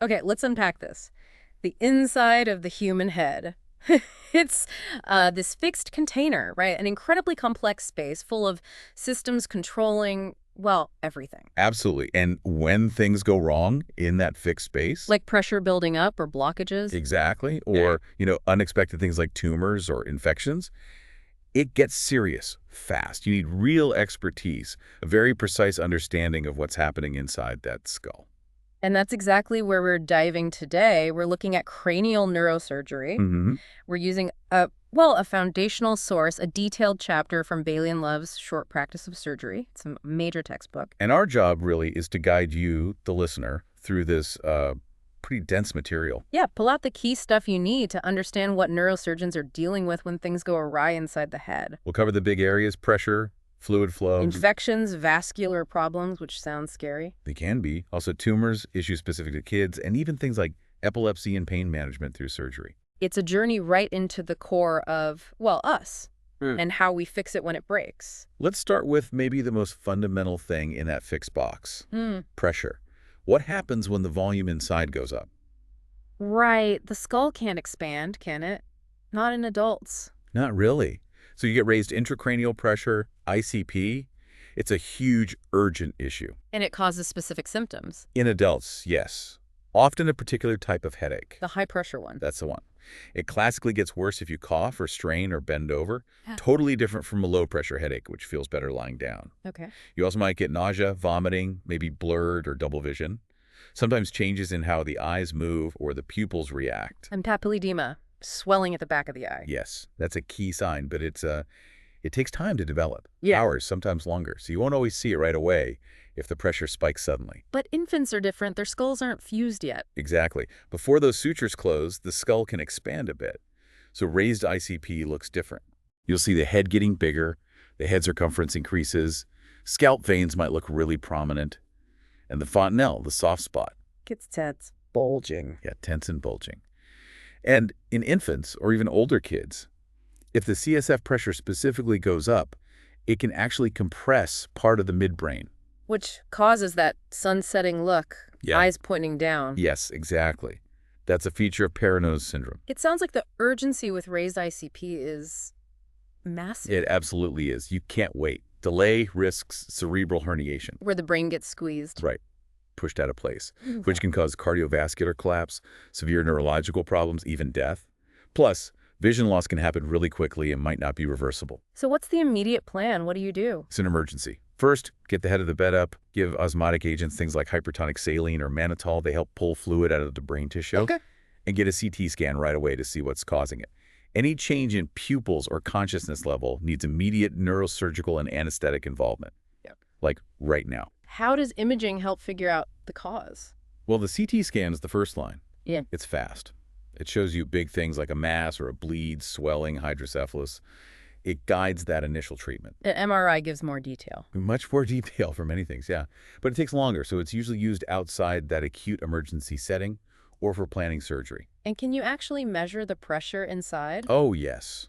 Okay, let's unpack this. The inside of the human head. It's this fixed container, right? An incredibly complex space full of systems controlling, well, everything. Absolutely. And when things go wrong in that fixed space, Like pressure building up or blockages. exactly, or, unexpected things like tumors or infections, it gets serious fast. You need real expertise, a very precise understanding of what's happening inside that skull. And that's exactly where we're diving today. We're looking at cranial neurosurgery. hmm We're using a foundational source, a detailed chapter from Bailey and Love's Short Practice of Surgery. It's a major textbook. And our job really is to guide you, the listener, through this pretty dense material. Yeah, pull out the key stuff you need to understand what neurosurgeons are dealing with when things go awry inside the head. We'll cover the big areas: pressure, fluid flow. Infections, vascular problems, which sounds scary. They can be. Also tumors, issues specific to kids, and even things like epilepsy and pain management through surgery. It's a journey right into the core of, well, us, Hmm. and how we fix it when it breaks. Let's start with maybe the most fundamental thing in that fixed box: Hmm. pressure. What happens when the volume inside goes up? Right. The skull can't expand, can it? Not in adults. Not really. So you get raised intracranial pressure, ICP. It's a huge, urgent issue. And it causes specific symptoms. In adults, yes. Often a particular type of headache. The high pressure one. That's the one. It classically gets worse if you cough or strain or bend over. Yeah. Totally different from a low-pressure headache, which feels better lying down. Okay. You also might get nausea, vomiting, maybe blurred or double vision. Sometimes changes in how the eyes move or the pupils react. And papilledema, swelling at the back of the eye. Yes, that's a key sign, but it takes time to develop. Yeah. Hours, sometimes longer. So you won't always see it right away if the pressure spikes suddenly. But infants are different. Their skulls aren't fused yet. Exactly. Before those sutures close, the skull can expand a bit. So raised ICP looks different. You'll see the head getting bigger, the head circumference increases, scalp veins might look really prominent, and the fontanelle, the soft spot, Gets tense. Bulging. yeah, tense and bulging. And in infants or even older kids, if the CSF pressure specifically goes up, it can actually compress part of the midbrain. Which causes that sunsetting look, Yeah. eyes pointing down. Yes, exactly. That's a feature of Paranose syndrome. It sounds like the urgency with raised ICP is massive. It absolutely is. You can't wait. Delay risks cerebral herniation. Where the brain gets squeezed. Right. Pushed out of place, which can cause cardiovascular collapse, severe neurological problems, even death. Plus, vision loss can happen really quickly and might not be reversible. So what's the immediate plan? What do you do? It's an emergency. First, get the head of the bed up, give osmotic agents, things like hypertonic saline or mannitol. They help pull fluid out of the brain tissue. Okay. And get a CT scan right away to see what's causing it. Any change in pupils or consciousness level needs immediate neurosurgical and anesthetic involvement. Yeah. Like right now. How does imaging help figure out the cause? Well, the CT scan is the first line. Yeah. It's fast. It shows you big things like a mass or a bleed, swelling, hydrocephalus. It guides that initial treatment. An MRI gives more detail. Much more detail for many things, yeah. But it takes longer, so it's usually used outside that acute emergency setting or for planning surgery. And can you actually measure the pressure inside? Oh, yes.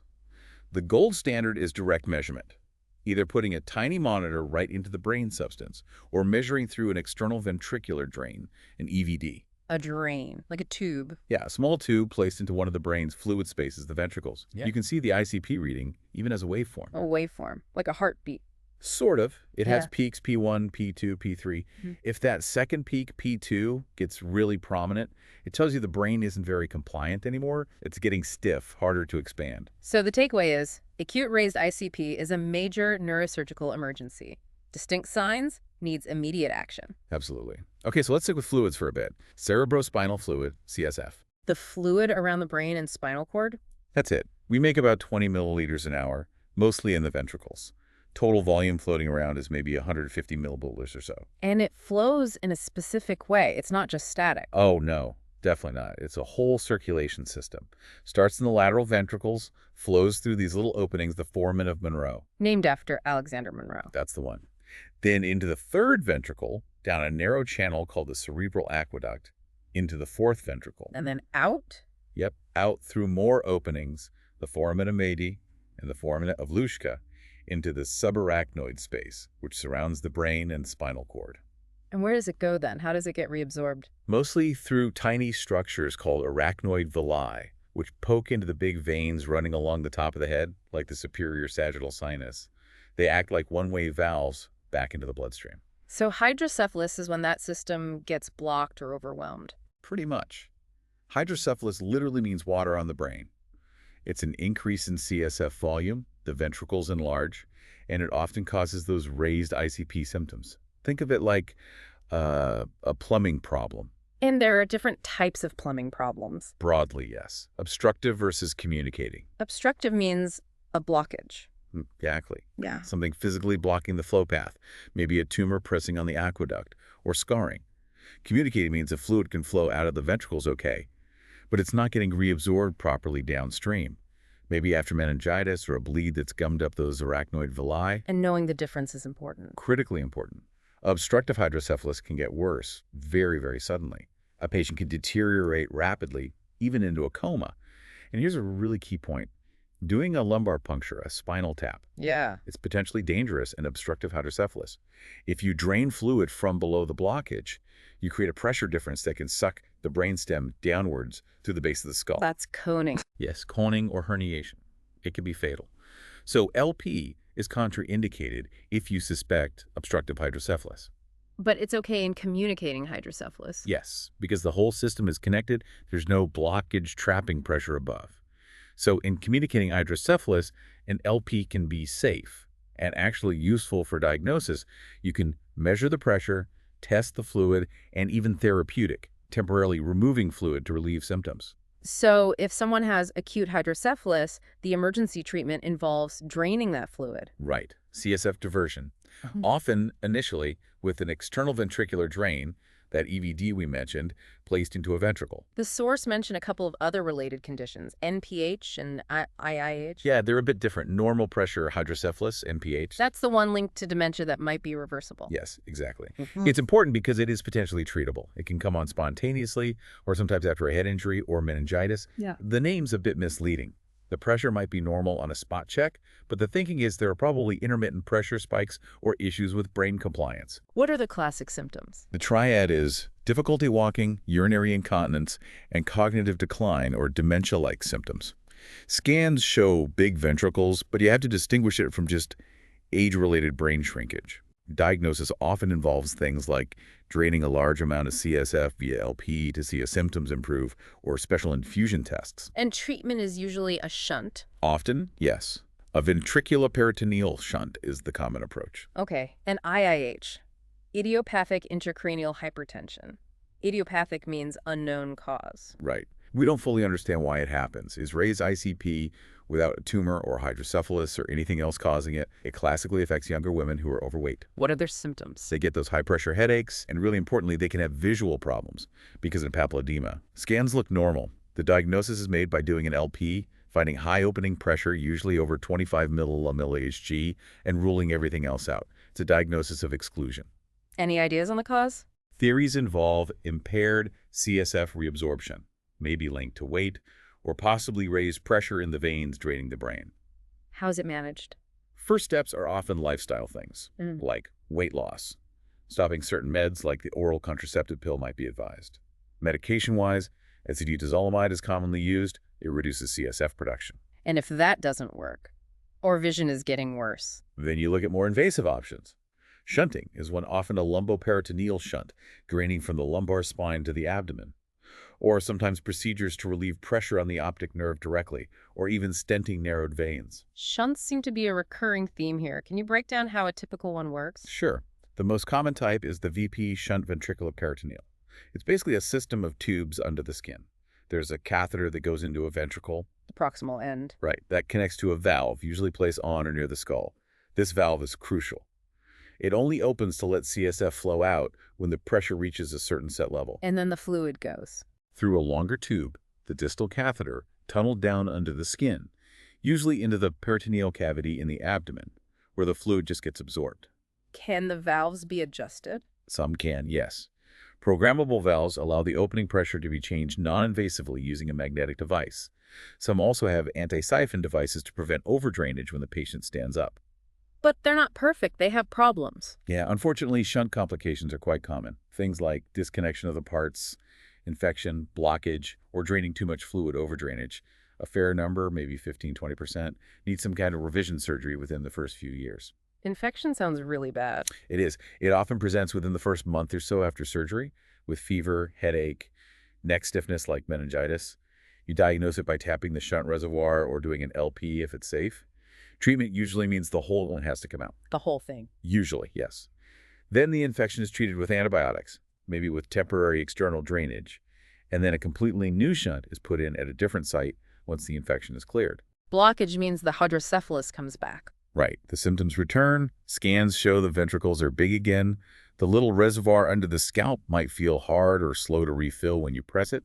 The gold standard is direct measurement, either putting a tiny monitor right into the brain substance or measuring through an external ventricular drain, an EVD. A drain, like a tube. Yeah, a small tube placed into one of the brain's fluid spaces, the ventricles. Yeah. You can see the ICP reading even as a waveform. A waveform, like a heartbeat. Sort of. It has Yeah. peaks P1, P2, P3. Mhm. If that second peak, P2, gets really prominent, it tells you the brain isn't very compliant anymore. It's getting stiff, harder to expand. So the takeaway is, acute raised ICP is a major neurosurgical emergency. Distinct signs, needs immediate action. Absolutely. Okay, so let's stick with fluids for a bit. Cerebrospinal fluid, CSF. The fluid around the brain and spinal cord? That's it. We make about 20 milliliters an hour, mostly in the ventricles. Total volume floating around is maybe 150 milliliters or so. And it flows in a specific way. It's not just static. Oh, no, definitely not. It's a whole circulation system. Starts in the lateral ventricles, flows through these little openings, the foramen of Monroe. Named after Alexander Monroe. That's the one. Then into the third ventricle, down a narrow channel called the cerebral aqueduct, into the fourth ventricle. And then out? Yep, out through more openings, the foramen of Medi and the foramen of Luschka, into the subarachnoid space, which surrounds the brain and spinal cord. And where does it go then? How does it get reabsorbed? Mostly through tiny structures called arachnoid villi, which poke into the big veins running along the top of the head, like the superior sagittal sinus. They act like one-way valves back into the bloodstream. So hydrocephalus is when that system gets blocked or overwhelmed. Pretty much. Hydrocephalus literally means water on the brain. It's an increase in CSF volume, the ventricles enlarge, and it often causes those raised ICP symptoms. Think of it like a plumbing problem. And there are different types of plumbing problems. Broadly, yes. Obstructive versus communicating. Obstructive means a blockage. Exactly. Yeah. Something physically blocking the flow path, maybe a tumor pressing on the aqueduct, or scarring. Communicating means the fluid can flow out of the ventricles okay, but it's not getting reabsorbed properly downstream. Maybe after meningitis or a bleed that's gummed up those arachnoid villi. And knowing the difference is important. Critically important. Obstructive hydrocephalus can get worse very, very suddenly. A patient can deteriorate rapidly, even into a coma. And here's a really key point. Doing a lumbar puncture, a spinal tap, Yeah. it's potentially dangerous in obstructive hydrocephalus. If you drain fluid from below the blockage, you create a pressure difference that can suck the brainstem downwards through the base of the skull. That's coning. Yes, coning or herniation. It can be fatal. So LP is contraindicated if you suspect obstructive hydrocephalus. But it's okay in communicating hydrocephalus. Yes, because the whole system is connected, there's no blockage trapping pressure above. So in communicating hydrocephalus, an LP can be safe and actually useful for diagnosis. You can measure the pressure, test the fluid, and even therapeutic, temporarily removing fluid to relieve symptoms. So if someone has acute hydrocephalus, the emergency treatment involves draining that fluid. Right, CSF diversion. Often, initially, with an external ventricular drain, that EVD we mentioned, placed into a ventricle. The source mentioned a couple of other related conditions, NPH and IIH. Yeah, they're a bit different. Normal pressure hydrocephalus, NPH. That's the one linked to dementia that might be reversible. Yes, exactly. It's important because it is potentially treatable. It can come on spontaneously or sometimes after a head injury or meningitis. Yeah. The name's a bit misleading. The pressure might be normal on a spot check, but the thinking is there are probably intermittent pressure spikes or issues with brain compliance. What are the classic symptoms? The triad is difficulty walking, urinary incontinence, and cognitive decline or dementia-like symptoms. Scans show big ventricles, but you have to distinguish it from just age-related brain shrinkage. Diagnosis often involves things like draining a large amount of CSF via LP to see if symptoms improve, or special infusion tests. And treatment is usually a shunt. Often, yes. A ventriculoperitoneal shunt is the common approach. Okay. And IIH, idiopathic intracranial hypertension. Idiopathic means unknown cause. Right. We don't fully understand why it happens. Is raised ICP without a tumor or hydrocephalus or anything else causing it? It classically affects younger women who are overweight. What are their symptoms? They get those high-pressure headaches, and really importantly, they can have visual problems because of papilledema. Scans look normal. The diagnosis is made by doing an LP, finding high opening pressure, usually over 25 millimHg, and ruling everything else out. It's a diagnosis of exclusion. Any ideas on the cause? Theories involve impaired CSF reabsorption, maybe linked to weight, or possibly raised pressure in the veins draining the brain. How's it managed? First steps are often lifestyle things, like weight loss. Stopping certain meds like the oral contraceptive pill might be advised. Medication-wise, acetylcholine is commonly used. It reduces CSF production. And if that doesn't work, or vision is getting worse? Then you look at more invasive options. Shunting is one, often a lumboperitoneal shunt, draining from the lumbar spine to the abdomen. Or sometimes procedures to relieve pressure on the optic nerve directly, or even stenting narrowed veins. Shunts seem to be a recurring theme here. Can you break down how a typical one works? Sure. The most common type is the VP shunt ventricular peritoneal. It's basically a system of tubes under the skin. There's a catheter that goes into a ventricle. The proximal end. Right, that connects to a valve, usually placed on or near the skull. This valve is crucial. It only opens to let CSF flow out when the pressure reaches a certain set level. And then the fluid goes. Through a longer tube, the distal catheter tunneled down under the skin, usually into the peritoneal cavity in the abdomen, where the fluid just gets absorbed. Can the valves be adjusted? Some can, yes. Programmable valves allow the opening pressure to be changed non-invasively using a magnetic device. Some also have anti-siphon devices to prevent overdrainage when the patient stands up. But they're not perfect. They have problems. Yeah, unfortunately, shunt complications are quite common. Things like disconnection of the parts, infection, blockage, or draining too much fluid over drainage. A fair number, maybe 15–20%, need some kind of revision surgery within the first few years. Infection sounds really bad. It is. It often presents within the first month or so after surgery with fever, headache, neck stiffness like meningitis. You diagnose it by tapping the shunt reservoir or doing an LP if it's safe. Treatment usually means the whole one has to come out. The whole thing. Usually, yes. Then the infection is treated with antibiotics, maybe with temporary external drainage, and then a completely new shunt is put in at a different site once the infection is cleared. Blockage means the hydrocephalus comes back. Right. The symptoms return, scans show the ventricles are big again, the little reservoir under the scalp might feel hard or slow to refill when you press it.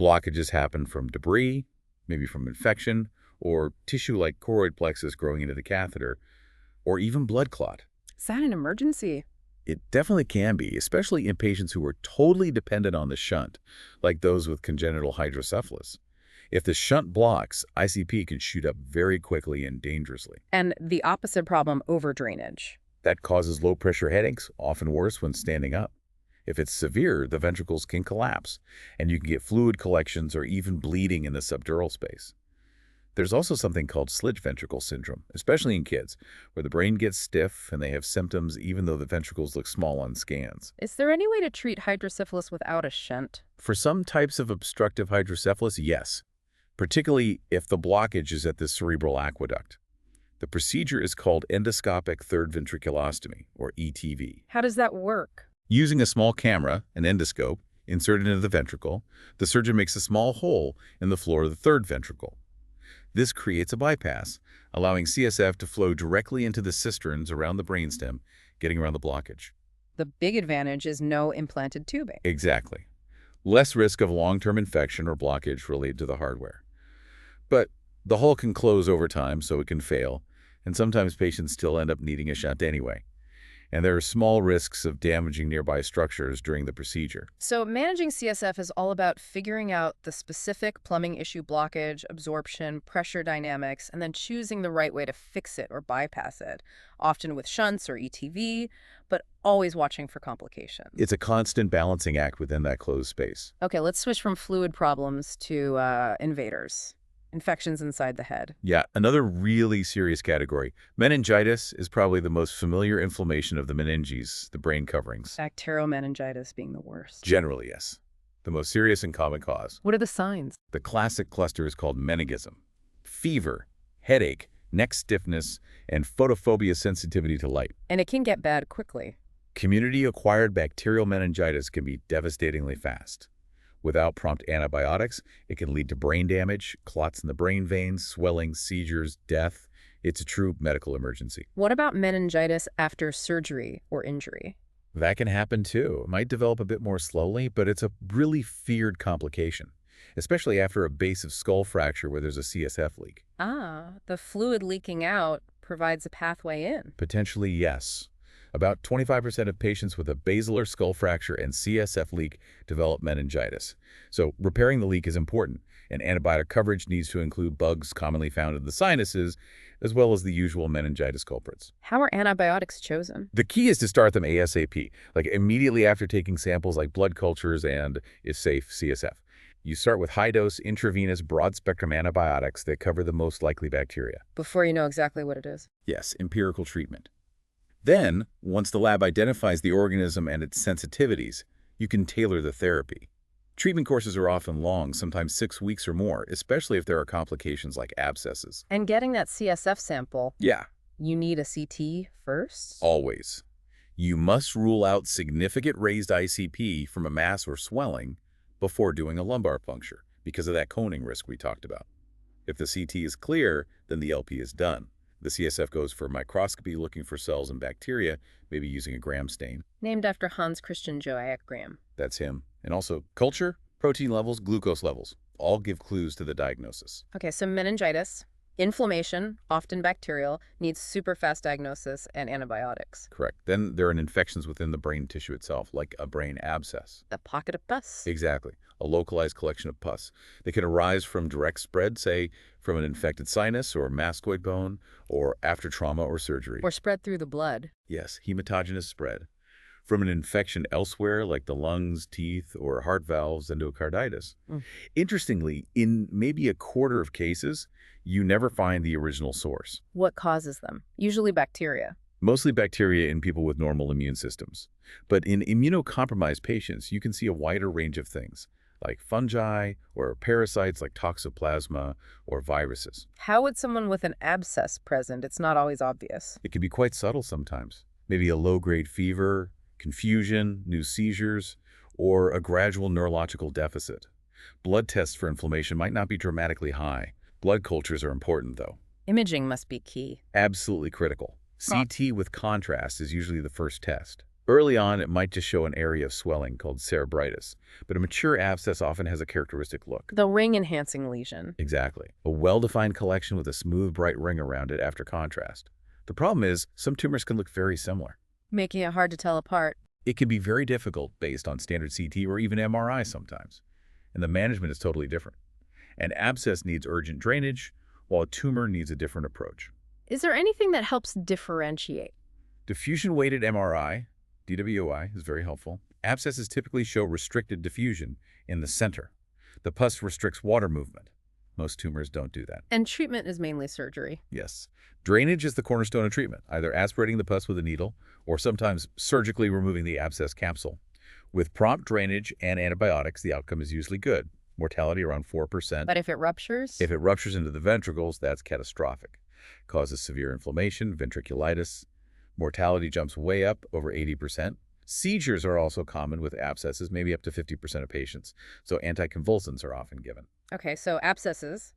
Blockages happen from debris, maybe from infection, or tissue like choroid plexus growing into the catheter, or even blood clot. Is that an emergency? It definitely can be, especially in patients who are totally dependent on the shunt, like those with congenital hydrocephalus. If the shunt blocks, ICP can shoot up very quickly and dangerously. And the opposite problem, overdrainage. That causes low-pressure headaches, often worse when standing up. If it's severe, the ventricles can collapse, and you can get fluid collections or even bleeding in the subdural space. There's also something called slit ventricle syndrome, especially in kids, where the brain gets stiff and they have symptoms even though the ventricles look small on scans. Is there any way to treat hydrocephalus without a shunt? For some types of obstructive hydrocephalus, yes, particularly if the blockage is at the cerebral aqueduct. The procedure is called endoscopic third ventriculostomy, or ETV. How does that work? Using a small camera, an endoscope, inserted into the ventricle, the surgeon makes a small hole in the floor of the third ventricle. This creates a bypass, allowing CSF to flow directly into the cisterns around the brainstem, getting around the blockage. The big advantage is no implanted tubing. Exactly. Less risk of long-term infection or blockage related to the hardware. But the hole can close over time, so it can fail, and sometimes patients still end up needing a shunt anyway. And there are small risks of damaging nearby structures during the procedure. So managing CSF is all about figuring out the specific plumbing issue, blockage, absorption, pressure dynamics, and then choosing the right way to fix it or bypass it, often with shunts or ETV, but always watching for complications. It's a constant balancing act within that closed space. Okay, let's switch from fluid problems to invaders. Infections inside the head. Yeah, another really serious category. Meningitis is probably the most familiar inflammation of the meninges, the brain coverings. Bacterial meningitis being the worst. Generally, yes. The most serious and common cause. What are the signs? The classic cluster is called meningism. Fever, headache, neck stiffness, and photophobia sensitivity to light. And it can get bad quickly. Community-acquired bacterial meningitis can be devastatingly fast. Without prompt antibiotics, it can lead to brain damage, clots in the brain veins, swelling, seizures, death. It's a true medical emergency. What about meningitis after surgery or injury? That can happen too. It might develop a bit more slowly, but it's a really feared complication, especially after a base of skull fracture where there's a CSF leak. Ah, the fluid leaking out provides a pathway in. Potentially, yes. About 25% of patients with a basilar skull fracture and CSF leak develop meningitis. So repairing the leak is important, and antibiotic coverage needs to include bugs commonly found in the sinuses, as well as the usual meningitis culprits. How are antibiotics chosen? The key is to start them ASAP, like immediately after taking samples like blood cultures and, if safe, CSF. You start with high-dose intravenous broad-spectrum antibiotics that cover the most likely bacteria. Before you know exactly what it is. Yes, empirical treatment. Then, once the lab identifies the organism and its sensitivities, you can tailor the therapy. Treatment courses are often long, sometimes 6 weeks or more, especially if there are complications like abscesses. And getting that CSF sample, Yeah, you need a CT first? always. You must rule out significant raised ICP from a mass or swelling before doing a lumbar puncture because of that coning risk we talked about. If the CT is clear, then the LP is done. The CSF goes for microscopy looking for cells and bacteria, maybe using a Gram stain. Named after Hans Christian Joachim Gram. That's him. And also culture, protein levels, glucose levels, all give clues to the diagnosis. Okay, so meningitis. Inflammation, often bacterial, needs super fast diagnosis and antibiotics. Correct. Then there are infections within the brain tissue itself, like a brain abscess. The pocket of pus. Exactly. A localized collection of pus. They can arise from direct spread, say, from an infected sinus or mascoid bone, or after trauma or surgery. Or spread through the blood. Yes, hematogenous spread. From an infection elsewhere, like the lungs, teeth, or heart valves, endocarditis. Mm. Interestingly, in maybe a quarter of cases, you never find the original source. What causes them? Usually bacteria. Mostly bacteria in people with normal immune systems. But in immunocompromised patients, you can see a wider range of things, like fungi or parasites like toxoplasma or viruses. How would someone with an abscess present? It's not always obvious. It can be quite subtle sometimes. Maybe a low-grade fever, confusion, new seizures, or a gradual neurological deficit. Blood tests for inflammation might not be dramatically high. Blood cultures are important, though. Imaging must be key. Absolutely critical. CT with contrast is usually the first test. Early on, it might just show an area of swelling called cerebritis, but a mature abscess often has a characteristic look. The ring-enhancing lesion. Exactly. A well-defined collection with a smooth, bright ring around it after contrast. The problem is, some tumors can look very similar. Making it hard to tell apart. It can be very difficult based on standard CT or even MRI sometimes, and the management is totally different. An abscess needs urgent drainage, while a tumor needs a different approach. Is there anything that helps differentiate? Diffusion-weighted MRI, DWI, is very helpful. Abscesses typically show restricted diffusion in the center. The pus restricts water movement. Most tumors don't do that. And treatment is mainly surgery. Yes. Drainage is the cornerstone of treatment, either aspirating the pus with a needle or sometimes surgically removing the abscess capsule. With prompt drainage and antibiotics, the outcome is usually good. Mortality around 4%. But if it ruptures? If it ruptures into the ventricles, that's catastrophic. Causes severe inflammation, ventriculitis. Mortality jumps way up, over 80%. Seizures are also common with abscesses, maybe up to 50% of patients, so anticonvulsants are often given. Okay, so abscesses,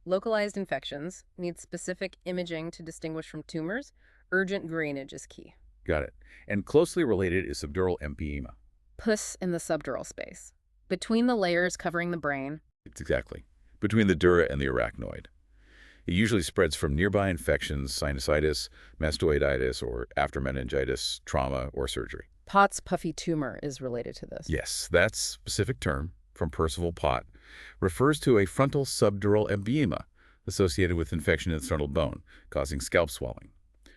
localized infections, need specific imaging to distinguish from tumors. Urgent drainage is key. Got it. And closely related is subdural empyema. Pus in the subdural space. Between the layers covering the brain. It's exactly. Between the dura and the arachnoid. It usually spreads from nearby infections, sinusitis, mastoiditis, or after meningitis, trauma, or surgery. Pott's puffy tumor is related to this. Yes, that specific term, from Percival Pott, refers to a frontal subdural empyema associated with infection in the frontal bone, causing scalp swelling.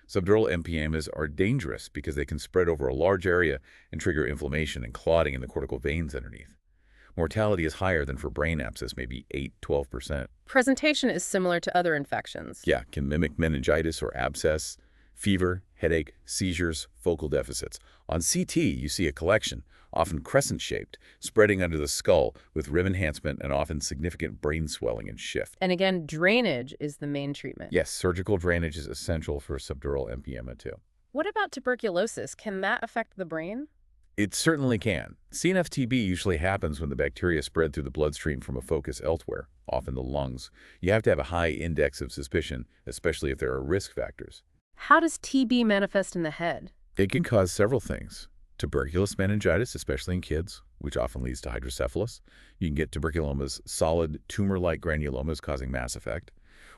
Subdural empyemas are dangerous because they can spread over a large area and trigger inflammation and clotting in the cortical veins underneath. Mortality is higher than for brain abscess, maybe 8–12%. Presentation is similar to other infections. Yeah, can mimic meningitis or abscess, fever, headache, seizures, focal deficits. On CT, you see a collection, often crescent-shaped, spreading under the skull with rim enhancement and often significant brain swelling and shift. And again, drainage is the main treatment. Yes, surgical drainage is essential for subdural empyema too. What about tuberculosis? Can that affect the brain? It certainly can. CNS TB usually happens when the bacteria spread through the bloodstream from a focus elsewhere, often the lungs. You have to have a high index of suspicion, especially if there are risk factors. How does TB manifest in the head? It can cause several things. Tuberculous meningitis, especially in kids, which often leads to hydrocephalus. You can get tuberculomas, solid tumor-like granulomas causing mass effect.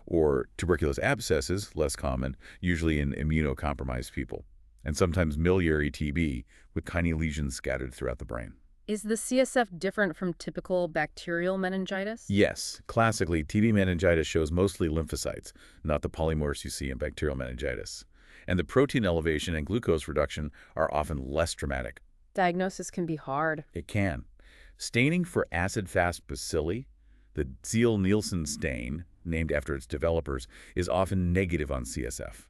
Or tuberculous abscesses, less common, usually in immunocompromised people. And sometimes miliary TB with tiny lesions scattered throughout the brain. Is the CSF different from typical bacterial meningitis? Yes. Classically, TB meningitis shows mostly lymphocytes, not the polymorphs you see in bacterial meningitis. And the protein elevation and glucose reduction are often less dramatic. Diagnosis can be hard. It can. Staining for acid-fast bacilli, the Ziehl-Neelsen stain, named after its developers, is often negative on CSF.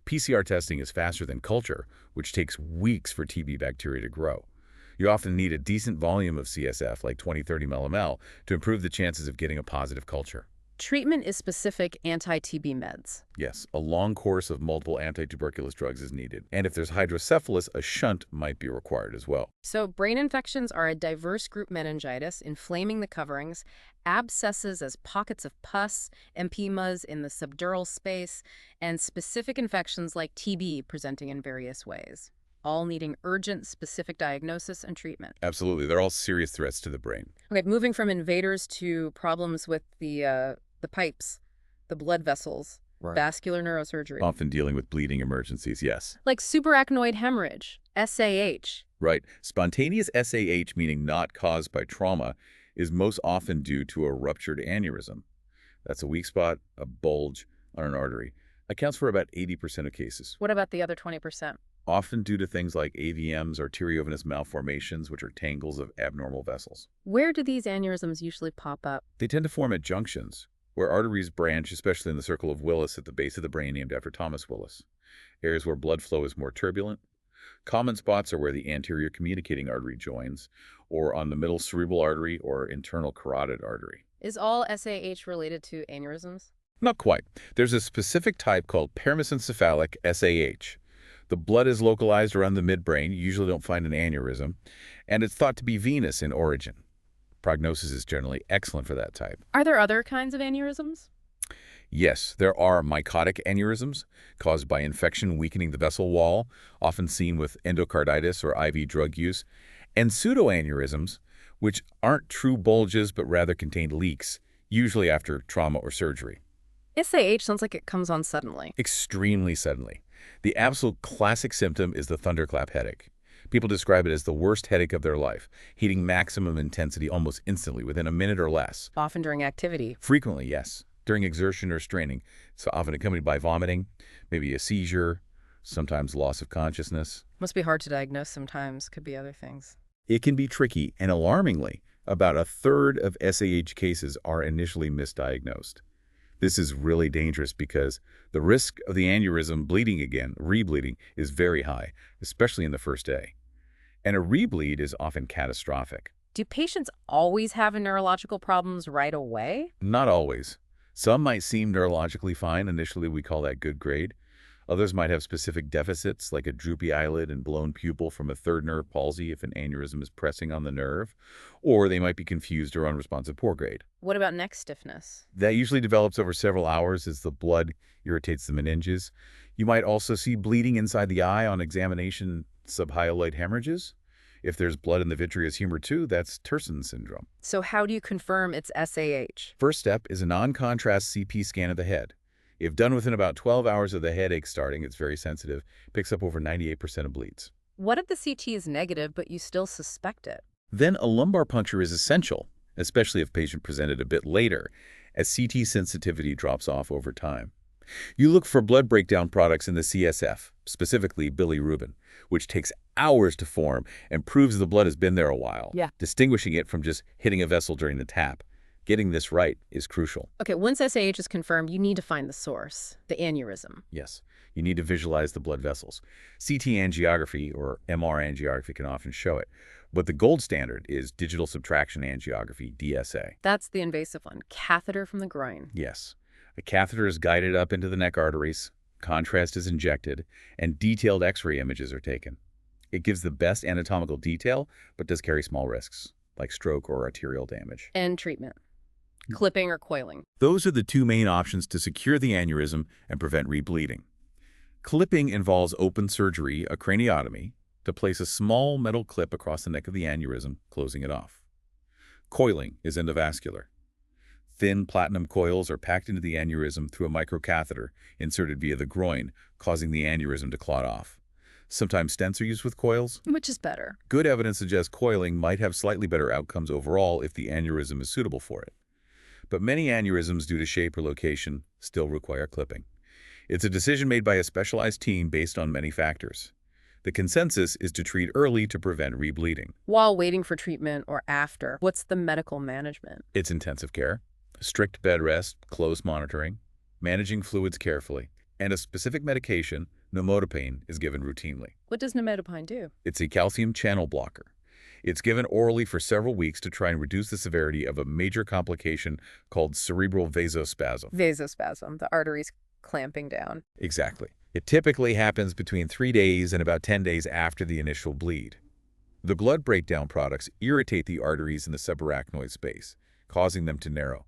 PCR testing is faster than culture, which takes weeks for TB bacteria to grow. You often need a decent volume of CSF, like 20–30 mmol, to improve the chances of getting a positive culture. Treatment is specific anti-TB meds. Yes, a long course of multiple anti-tuberculous drugs is needed. And if there's hydrocephalus, a shunt might be required as well. So brain infections are a diverse group: meningitis, inflaming the coverings, abscesses as pockets of pus, empyemas in the subdural space, and specific infections like TB presenting in various ways, all needing urgent, specific diagnosis and treatment. Absolutely. They're all serious threats to the brain. Okay, moving from invaders to problems with the pipes. The blood vessels. Right. Vascular neurosurgery. Often dealing with bleeding emergencies, yes. Like subarachnoid hemorrhage, SAH. Right. Spontaneous SAH, meaning not caused by trauma, is most often due to a ruptured aneurysm. That's a weak spot, a bulge on an artery. Accounts for about 80% of cases. What about the other 20%? Often due to things like AVMs, arteriovenous malformations, which are tangles of abnormal vessels. Where do these aneurysms usually pop up? They tend to form at junctions, where arteries branch, especially in the circle of Willis at the base of the brain named after Thomas Willis. Areas where blood flow is more turbulent. Common spots are where the anterior communicating artery joins, or on the middle cerebral artery or internal carotid artery. Is all SAH related to aneurysms? Not quite. There's a specific type called paramesencephalic SAH. The blood is localized around the midbrain. You usually don't find an aneurysm, and it's thought to be venous in origin. Prognosis is generally excellent for that type. Are there other kinds of aneurysms? Yes, there are mycotic aneurysms caused by infection weakening the vessel wall, often seen with endocarditis or IV drug use, and pseudoaneurysms, which aren't true bulges but rather contain leaks, usually after trauma or surgery. SAH sounds like it comes on suddenly. Extremely suddenly. The absolute classic symptom is the thunderclap headache. People describe it as the worst headache of their life, hitting maximum intensity almost instantly within a minute or less. Often during activity. Frequently, yes. During exertion or straining, it's often accompanied by vomiting, maybe a seizure, sometimes loss of consciousness. Must be hard to diagnose sometimes. Could be other things. It can be tricky, and alarmingly, about a third of SAH cases are initially misdiagnosed. This is really dangerous because the risk of the aneurysm bleeding again, rebleeding, is very high, especially in the first day. And a rebleed is often catastrophic. Do patients always have neurological problems right away? Not always. Some might seem neurologically fine. Initially, we call that good grade. Others might have specific deficits, like a droopy eyelid and blown pupil from a third nerve palsy if an aneurysm is pressing on the nerve, or they might be confused or unresponsive poor grade. What about neck stiffness? That usually develops over several hours as the blood irritates the meninges. You might also see bleeding inside the eye on examination, subhyaloid hemorrhages. If there's blood in the vitreous humor too, that's Terson syndrome. So how do you confirm it's SAH? First step is a non-contrast CP scan of the head. If done within about 12 hours of the headache starting, it's very sensitive, picks up over 98% of bleeds. What if the CT is negative, but you still suspect it? Then a lumbar puncture is essential, especially if patient presented a bit later, as CT sensitivity drops off over time. You look for blood breakdown products in the CSF, specifically bilirubin, which takes hours to form and proves the blood has been there a while, distinguishing it from just hitting a vessel during the tap. Getting this right is crucial. Okay, once SAH is confirmed, you need to find the source, the aneurysm. Yes, you need to visualize the blood vessels. CT angiography or MR angiography can often show it, but the gold standard is digital subtraction angiography, DSA. That's the invasive one, catheter from the groin. Yes. A catheter is guided up into the neck arteries, contrast is injected, and detailed X-ray images are taken. It gives the best anatomical detail, but does carry small risks, like stroke or arterial damage. And treatment. Clipping or coiling. Those are the two main options to secure the aneurysm and prevent rebleeding. Clipping involves open surgery, a craniotomy, to place a small metal clip across the neck of the aneurysm, closing it off. Coiling is endovascular. Thin platinum coils are packed into the aneurysm through a microcatheter inserted via the groin, causing the aneurysm to clot off. Sometimes stents are used with coils. Which is better? Good evidence suggests coiling might have slightly better outcomes overall if the aneurysm is suitable for it. But many aneurysms, due to shape or location, still require clipping. It's a decision made by a specialized team based on many factors. The consensus is to treat early to prevent rebleeding. While waiting for treatment or after, what's the medical management? It's intensive care, strict bed rest, close monitoring, managing fluids carefully, and a specific medication, nimodipine, is given routinely. What does nimodipine do? It's a calcium channel blocker. It's given orally for several weeks to try and reduce the severity of a major complication called cerebral vasospasm. Vasospasm, the arteries clamping down. Exactly. It typically happens between 3 days and about 10 days after the initial bleed. The blood breakdown products irritate the arteries in the subarachnoid space, causing them to narrow.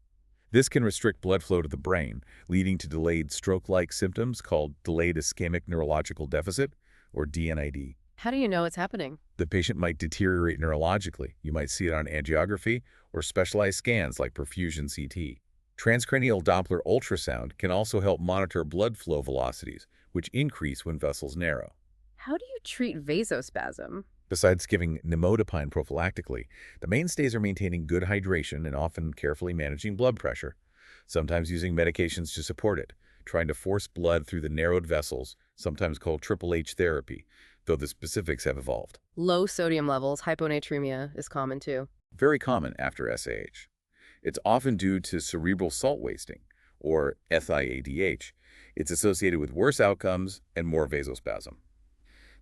This can restrict blood flow to the brain, leading to delayed stroke-like symptoms called delayed ischemic neurological deficit, or DNID. How do you know it's happening? The patient might deteriorate neurologically. You might see it on angiography or specialized scans like perfusion CT. Transcranial Doppler ultrasound can also help monitor blood flow velocities, which increase when vessels narrow. How do you treat vasospasm? Besides giving nimodipine prophylactically, the mainstays are maintaining good hydration and often carefully managing blood pressure, sometimes using medications to support it, trying to force blood through the narrowed vessels, sometimes called Triple H therapy, though the specifics have evolved. Low sodium levels, hyponatremia, is common too. Very common after SAH. It's often due to cerebral salt wasting, or SIADH. It's associated with worse outcomes and more vasospasm.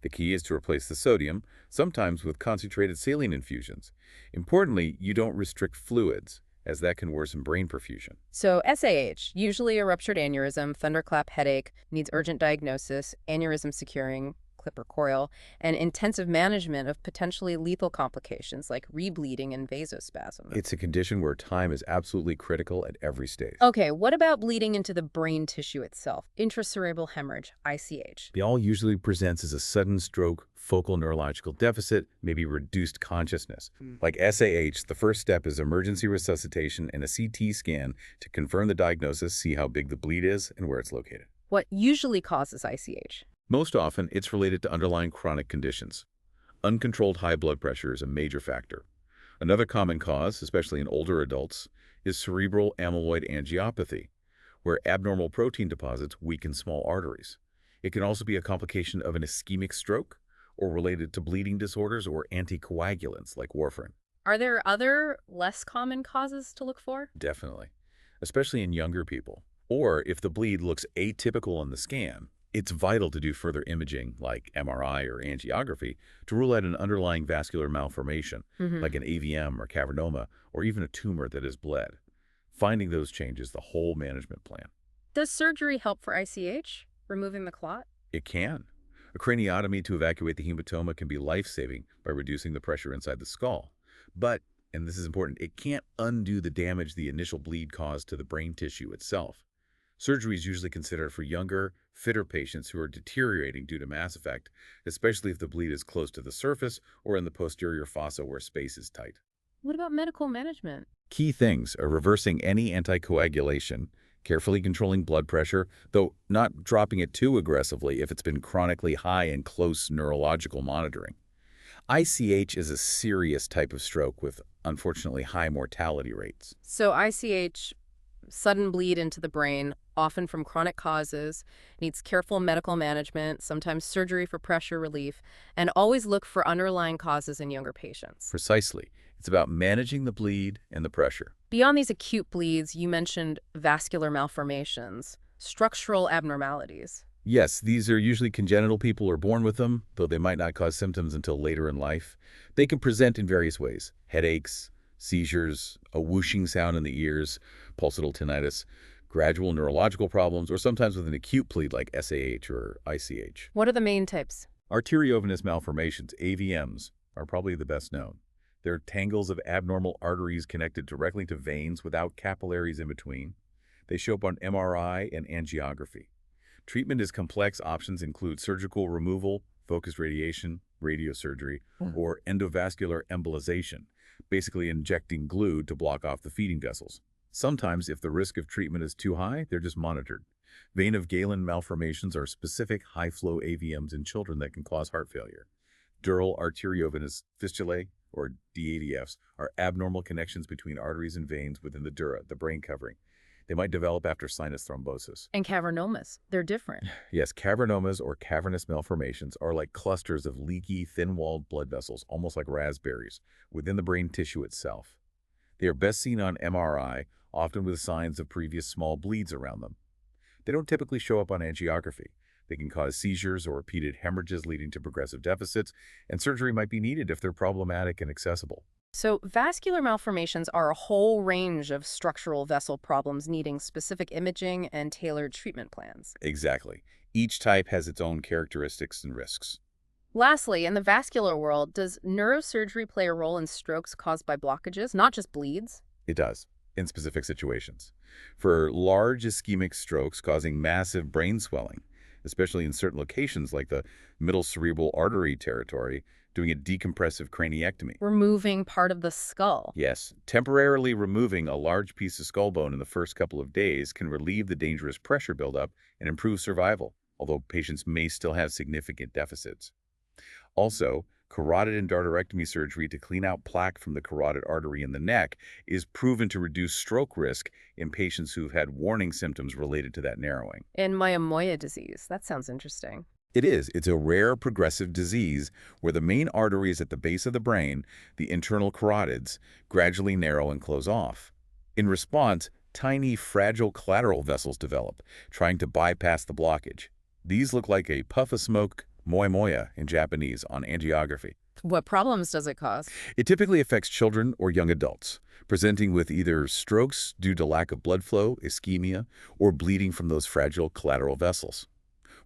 The key is to replace the sodium, sometimes with concentrated saline infusions. Importantly, you don't restrict fluids, as that can worsen brain perfusion. So SAH, usually a ruptured aneurysm, thunderclap headache, needs urgent diagnosis, aneurysm securing, clip or coil, and intensive management of potentially lethal complications like rebleeding and vasospasm. It's a condition where time is absolutely critical at every stage. Okay, what about bleeding into the brain tissue itself? Intracerebral hemorrhage, ICH. The all usually presents as a sudden stroke, focal neurological deficit, maybe reduced consciousness. Like SAH, the first step is emergency resuscitation and a CT scan to confirm the diagnosis, see how big the bleed is, and where it's located. What usually causes ICH? Most often, it's related to underlying chronic conditions. Uncontrolled high blood pressure is a major factor. Another common cause, especially in older adults, is cerebral amyloid angiopathy, where abnormal protein deposits weaken small arteries. It can also be a complication of an ischemic stroke or related to bleeding disorders or anticoagulants like warfarin. Are there other, less common causes to look for? Definitely, especially in younger people. Or if the bleed looks atypical on the scan, it's vital to do further imaging, like MRI or angiography, to rule out an underlying vascular malformation, like an AVM or cavernoma, or even a tumor that has bled. Finding those changes the whole management plan. Does surgery help for ICH, removing the clot? It can. A craniotomy to evacuate the hematoma can be life-saving by reducing the pressure inside the skull. But, and this is important, it can't undo the damage the initial bleed caused to the brain tissue itself. Surgery is usually considered for younger, fitter patients who are deteriorating due to mass effect, especially if the bleed is close to the surface or in the posterior fossa where space is tight. What about medical management? Key things are reversing any anticoagulation, carefully controlling blood pressure, though not dropping it too aggressively if it's been chronically high and close neurological monitoring. ICH is a serious type of stroke with, unfortunately, high mortality rates. So ICH, sudden bleed into the brain, often from chronic causes, needs careful medical management, sometimes surgery for pressure relief, and always look for underlying causes in younger patients. Precisely. It's about managing the bleed and the pressure. Beyond these acute bleeds, you mentioned vascular malformations, structural abnormalities. Yes, these are usually congenital. People are born with them, though they might not cause symptoms until later in life. They can present in various ways: headaches, seizures, a whooshing sound in the ears, pulsatile tinnitus, gradual neurological problems, or sometimes with an acute bleed like SAH or ICH. What are the main types? Arteriovenous malformations, AVMs, are probably the best known. They're tangles of abnormal arteries connected directly to veins without capillaries in between. They show up on MRI and angiography. Treatment is complex. Options include surgical removal, focused radiation, radiosurgery, or endovascular embolization, basically injecting glue to block off the feeding vessels. Sometimes, if the risk of treatment is too high, they're just monitored. Vein of Galen malformations are specific high-flow AVMs in children that can cause heart failure. Dural arteriovenous fistulae, or DADFs, are abnormal connections between arteries and veins within the dura, the brain covering. They might develop after sinus thrombosis. And cavernomas, they're different. Yes, cavernomas or cavernous malformations are like clusters of leaky, thin-walled blood vessels, almost like raspberries, within the brain tissue itself. They are best seen on MRI, often with signs of previous small bleeds around them. They don't typically show up on angiography. They can cause seizures or repeated hemorrhages leading to progressive deficits, and surgery might be needed if they're problematic and accessible. So vascular malformations are a whole range of structural vessel problems needing specific imaging and tailored treatment plans. Exactly. Each type has its own characteristics and risks. Lastly, in the vascular world, does neurosurgery play a role in strokes caused by blockages, not just bleeds? It does, in specific situations. For large ischemic strokes causing massive brain swelling, especially in certain locations like the middle cerebral artery territory, doing a decompressive craniectomy. Removing part of the skull. Yes, temporarily removing a large piece of skull bone in the first couple of days can relieve the dangerous pressure buildup and improve survival, although patients may still have significant deficits. Also, carotid endarterectomy surgery to clean out plaque from the carotid artery in the neck is proven to reduce stroke risk in patients who've had warning symptoms related to that narrowing. And myelomoya disease. That sounds interesting. It is. It's a rare progressive disease where the main arteries at the base of the brain, the internal carotids, gradually narrow and close off. In response, tiny, fragile collateral vessels develop, trying to bypass the blockage. These look like a puff of smoke, moya in Japanese, on angiography. What problems does it cause? It typically affects children or young adults, presenting with either strokes due to lack of blood flow, ischemia, or bleeding from those fragile collateral vessels.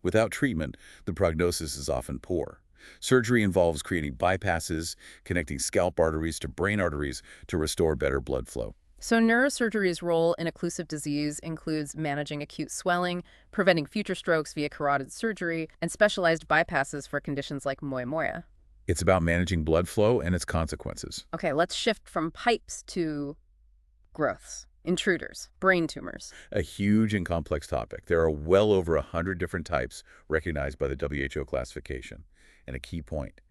Without treatment, the prognosis is often poor. Surgery involves creating bypasses, connecting scalp arteries to brain arteries to restore better blood flow. So neurosurgery's role in occlusive disease includes managing acute swelling, preventing future strokes via carotid surgery, and specialized bypasses for conditions like moya. It's about managing blood flow and its consequences. Okay, let's shift from pipes to growths, intruders, brain tumors. A huge and complex topic. There are well over 100 different types recognized by the WHO classification. And a key point: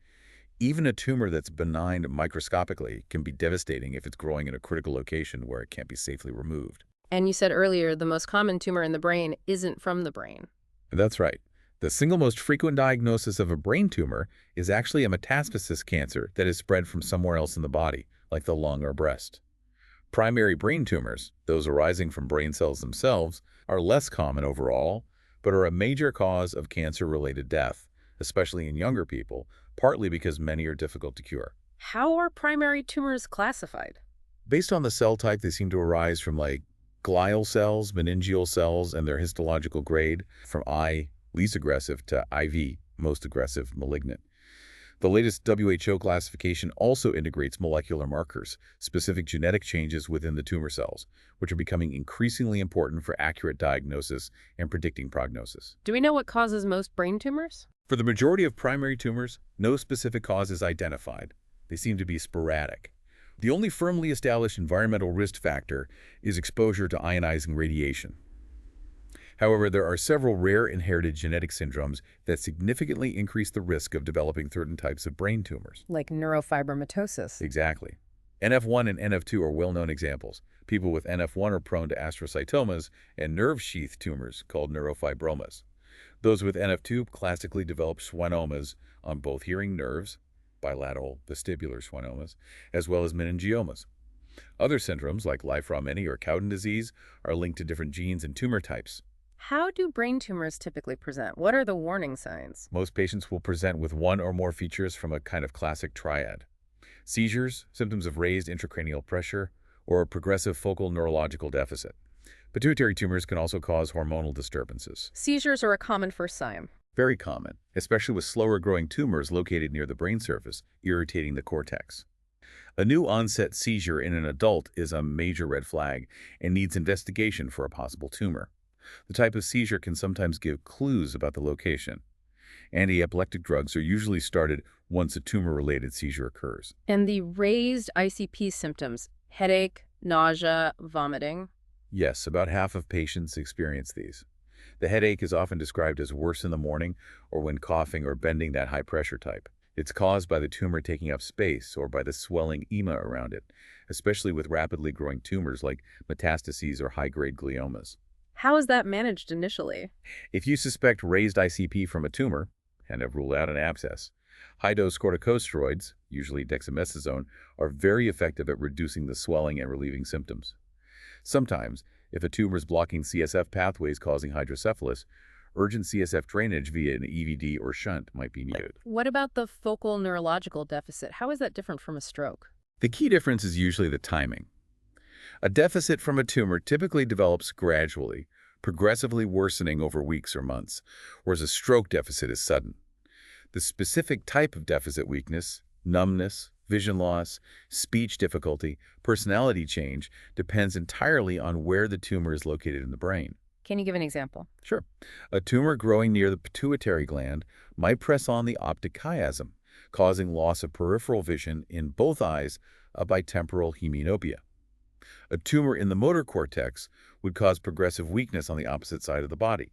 even a tumor that's benign microscopically can be devastating if it's growing in a critical location where it can't be safely removed. And you said earlier the most common tumor in the brain isn't from the brain. That's right. The single most frequent diagnosis of a brain tumor is actually a metastasis cancer that is spread from somewhere else in the body, like the lung or breast. Primary brain tumors, those arising from brain cells themselves, are less common overall, but are a major cause of cancer-related death, especially in younger people, partly because many are difficult to cure. How are primary tumors classified? Based on the cell type, they seem to arise from glial cells, meningeal cells, and their histological grade, from I, least aggressive, to IV, most aggressive, malignant. The latest WHO classification also integrates molecular markers, specific genetic changes within the tumor cells, which are becoming increasingly important for accurate diagnosis and predicting prognosis. Do we know what causes most brain tumors? For the majority of primary tumors, no specific cause is identified. They seem to be sporadic. The only firmly established environmental risk factor is exposure to ionizing radiation. However, there are several rare inherited genetic syndromes that significantly increase the risk of developing certain types of brain tumors. Like neurofibromatosis. Exactly. NF1 and NF2 are well-known examples. People with NF1 are prone to astrocytomas and nerve sheath tumors called neurofibromas. Those with NF2 classically develop schwannomas on both hearing nerves, bilateral vestibular schwannomas, as well as meningiomas. Other syndromes, like Li-Fraumeni or Cowden disease, are linked to different genes and tumor types. How do brain tumors typically present? What are the warning signs? Most patients will present with one or more features from a kind of classic triad: seizures, symptoms of raised intracranial pressure, or a progressive focal neurological deficit. Pituitary tumors can also cause hormonal disturbances. Seizures are a common first sign. Very common, especially with slower-growing tumors located near the brain surface, irritating the cortex. A new onset seizure in an adult is a major red flag and needs investigation for a possible tumor. The type of seizure can sometimes give clues about the location. Anti-epileptic drugs are usually started once a tumor-related seizure occurs. And the raised ICP symptoms, headache, nausea, vomiting. Yes, about half of patients experience these. The headache is often described as worse in the morning or when coughing or bending, that high-pressure type. It's caused by the tumor taking up space or by the swelling edema around it, especially with rapidly growing tumors like metastases or high-grade gliomas. How is that managed initially? If you suspect raised ICP from a tumor and have ruled out an abscess, high-dose corticosteroids, usually dexamethasone, are very effective at reducing the swelling and relieving symptoms. Sometimes, if a tumor is blocking CSF pathways causing hydrocephalus, urgent CSF drainage via an EVD or shunt might be needed. What about the focal neurological deficit? How is that different from a stroke? The key difference is usually the timing. A deficit from a tumor typically develops gradually, progressively worsening over weeks or months, whereas a stroke deficit is sudden. The specific type of deficit weakness, numbness, vision loss, speech difficulty, personality change depends entirely on where the tumor is located in the brain. Can you give an example? Sure. A tumor growing near the pituitary gland might press on the optic chiasm, causing loss of peripheral vision in both eyes, a bitemporal hemianopia. A tumor in the motor cortex would cause progressive weakness on the opposite side of the body.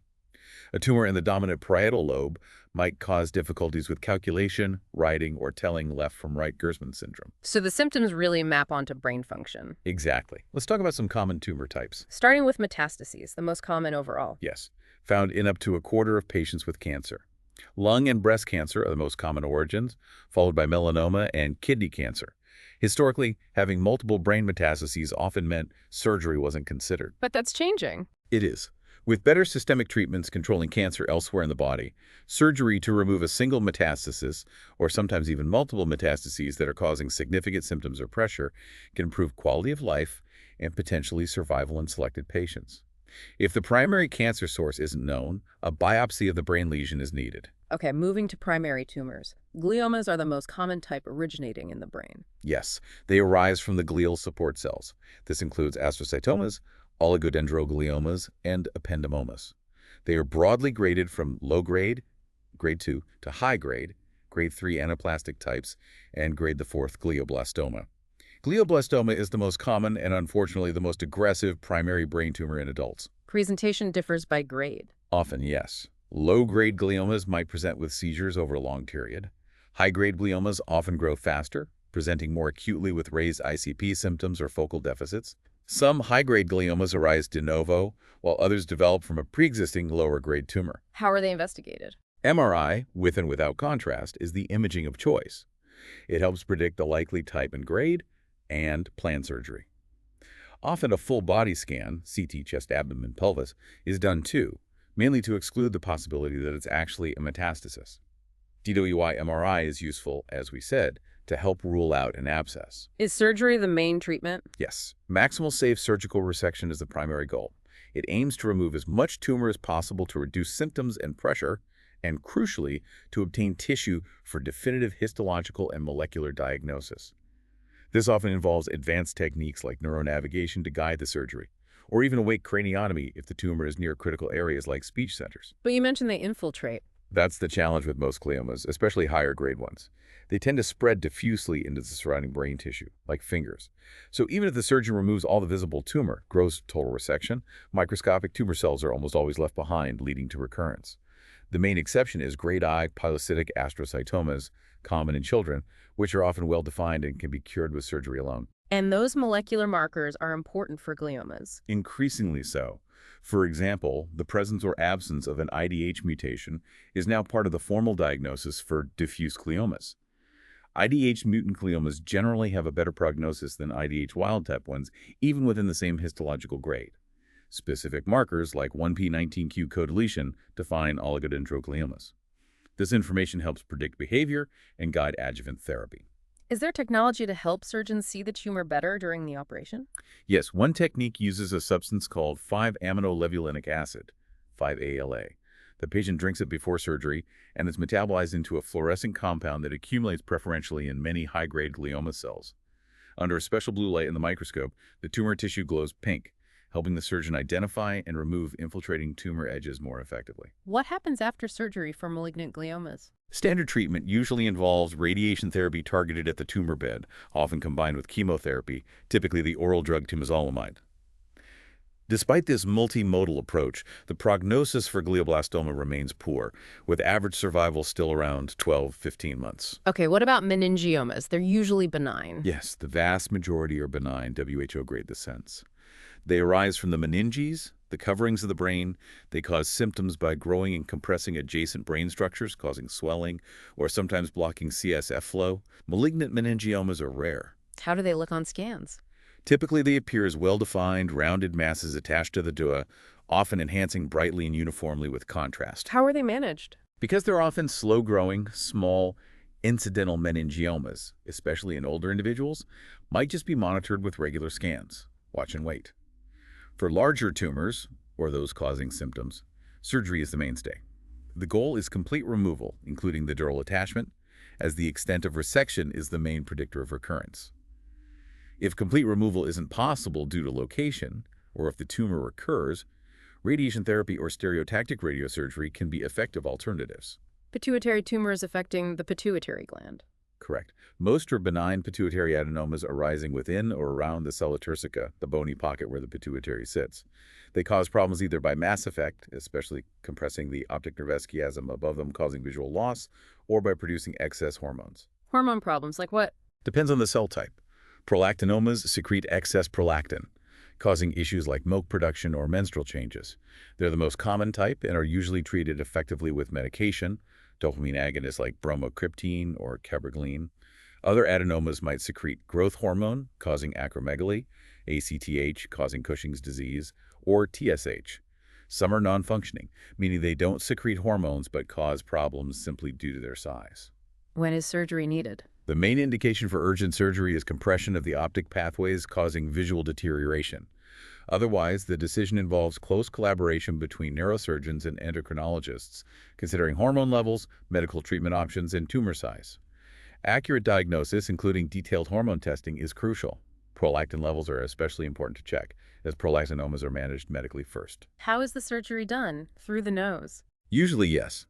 A tumor in the dominant parietal lobe might cause difficulties with calculation, writing, or telling left from right Gersman syndrome. So the symptoms really map onto brain function. Exactly. Let's talk about some common tumor types. Starting with metastases, the most common overall. Yes, found in up to a quarter of patients with cancer. Lung and breast cancer are the most common origins, followed by melanoma and kidney cancer. Historically, having multiple brain metastases often meant surgery wasn't considered. But that's changing. It is. With better systemic treatments controlling cancer elsewhere in the body, surgery to remove a single metastasis, or sometimes even multiple metastases that are causing significant symptoms or pressure, can improve quality of life and potentially survival in selected patients. If the primary cancer source isn't known, a biopsy of the brain lesion is needed. Okay, moving to primary tumors. Gliomas are the most common type originating in the brain. Yes, they arise from the glial support cells. This includes astrocytomas, oligodendrogliomas, and ependymomas. They are broadly graded from low grade, grade 2, to high grade, grade 3 anaplastic types, and grade 4 glioblastoma. Glioblastoma is the most common and unfortunately the most aggressive primary brain tumor in adults. Presentation differs by grade. Often, yes. Low-grade gliomas might present with seizures over a long period. High-grade gliomas often grow faster, presenting more acutely with raised ICP symptoms or focal deficits. Some high-grade gliomas arise de novo, while others develop from a pre-existing lower-grade tumor. How are they investigated? MRI, with and without contrast, is the imaging of choice. It helps predict the likely type and grade and plan surgery. Often a full body scan, CT chest, abdomen, pelvis, is done too, mainly to exclude the possibility that it's actually a metastasis. DWI MRI is useful, as we said, to help rule out an abscess. Is surgery the main treatment? Yes, maximal safe surgical resection is the primary goal. It aims to remove as much tumor as possible to reduce symptoms and pressure, and crucially, to obtain tissue for definitive histological and molecular diagnosis. This often involves advanced techniques like neuronavigation to guide the surgery, or even awake craniotomy if the tumor is near critical areas like speech centers. But you mentioned they infiltrate. That's the challenge with most gliomas, especially higher grade ones. They tend to spread diffusely into the surrounding brain tissue, like fingers. So even if the surgeon removes all the visible tumor, gross total resection, microscopic tumor cells are almost always left behind, leading to recurrence. The main exception is grade I pilocytic astrocytomas, common in children, which are often well-defined and can be cured with surgery alone. And those molecular markers are important for gliomas. Increasingly so. For example, the presence or absence of an IDH mutation is now part of the formal diagnosis for diffuse gliomas. IDH mutant gliomas generally have a better prognosis than IDH wild-type ones, even within the same histological grade. Specific markers like 1p19q codeletion define oligodendrogliomas. This information helps predict behavior and guide adjuvant therapy. Is there technology to help surgeons see the tumor better during the operation? Yes, one technique uses a substance called 5-aminolevulinic acid, 5-ALA. The patient drinks it before surgery, and it's metabolized into a fluorescent compound that accumulates preferentially in many high-grade glioma cells. Under a special blue light in the microscope, the tumor tissue glows pink, helping the surgeon identify and remove infiltrating tumor edges more effectively. What happens after surgery for malignant gliomas? Standard treatment usually involves radiation therapy targeted at the tumor bed, often combined with chemotherapy, typically the oral drug temozolomide. Despite this multimodal approach, the prognosis for glioblastoma remains poor, with average survival still around 12-15 months. Okay, what about meningiomas? They're usually benign. Yes, the vast majority are benign, WHO grade the sense. They arise from the meninges, the coverings of the brain. They cause symptoms by growing and compressing adjacent brain structures, causing swelling, or sometimes blocking CSF flow. Malignant meningiomas are rare. How do they look on scans? Typically, they appear as well-defined, rounded masses attached to the dua, often enhancing brightly and uniformly with contrast. How are they managed? Because they're often slow-growing, small, incidental meningiomas, especially in older individuals, might just be monitored with regular scans. Watch and wait. For larger tumors, or those causing symptoms, surgery is the mainstay. The goal is complete removal, including the dural attachment, as the extent of resection is the main predictor of recurrence. If complete removal isn't possible due to location, or if the tumor recurs, radiation therapy or stereotactic radiosurgery can be effective alternatives. Pituitary tumors affecting the pituitary gland. Correct. Most are benign pituitary adenomas arising within or around the sella turcica, the bony pocket where the pituitary sits. They cause problems either by mass effect, especially compressing the optic nerve chiasm above them causing visual loss, or by producing excess hormones. Hormone problems like what? Depends on the cell type. Prolactinomas secrete excess prolactin, causing issues like milk production or menstrual changes. They're the most common type and are usually treated effectively with medication, dopamine agonists like bromocriptine or cabergoline. Other adenomas might secrete growth hormone, causing acromegaly, ACTH, causing Cushing's disease, or TSH. Some are non-functioning, meaning they don't secrete hormones but cause problems simply due to their size. When is surgery needed? The main indication for urgent surgery is compression of the optic pathways causing visual deterioration. Otherwise, the decision involves close collaboration between neurosurgeons and endocrinologists, considering hormone levels, medical treatment options, and tumor size. Accurate diagnosis, including detailed hormone testing, is crucial. Prolactin levels are especially important to check, as prolactinomas are managed medically first. How is the surgery done? Through the nose? Usually, yes.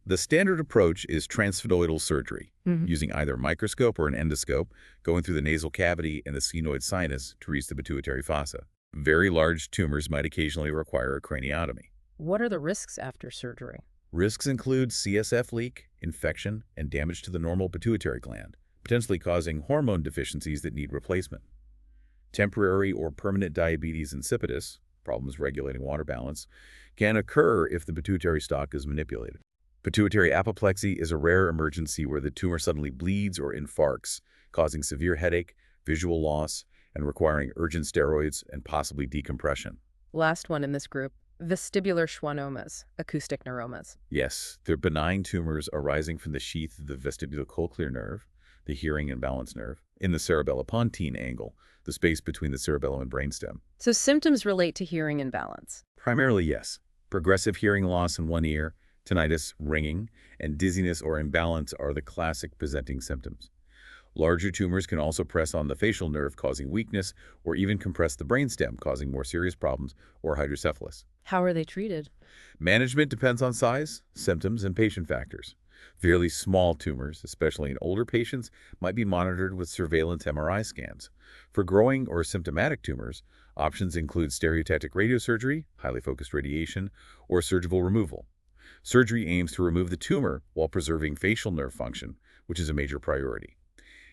The standard approach is transsphenoidal surgery, using either a microscope or an endoscope, going through the nasal cavity and the sphenoid sinus to reach the pituitary fossa. Very large tumors might occasionally require a craniotomy. What are the risks after surgery? Risks include CSF leak, infection, and damage to the normal pituitary gland, potentially causing hormone deficiencies that need replacement. Temporary or permanent diabetes insipidus, problems regulating water balance, can occur if the pituitary stalk is manipulated. Pituitary apoplexy is a rare emergency where the tumor suddenly bleeds or infarcts, causing severe headache, visual loss, and requiring urgent steroids and possibly decompression. Last one in this group, vestibular schwannomas, acoustic neuromas. Yes, they're benign tumors arising from the sheath of the vestibulocochlear nerve, the hearing and balance nerve, in the cerebellopontine angle, the space between the cerebellum and brainstem. So symptoms relate to hearing and balance. Primarily, yes. Progressive hearing loss in one ear, tinnitus, ringing, and dizziness or imbalance are the classic presenting symptoms. Larger tumors can also press on the facial nerve, causing weakness, or even compress the brainstem, causing more serious problems, or hydrocephalus. How are they treated? Management depends on size, symptoms, and patient factors. Fairly small tumors, especially in older patients, might be monitored with surveillance MRI scans. For growing or symptomatic tumors, options include stereotactic radiosurgery, highly focused radiation, or surgical removal. Surgery aims to remove the tumor while preserving facial nerve function, which is a major priority.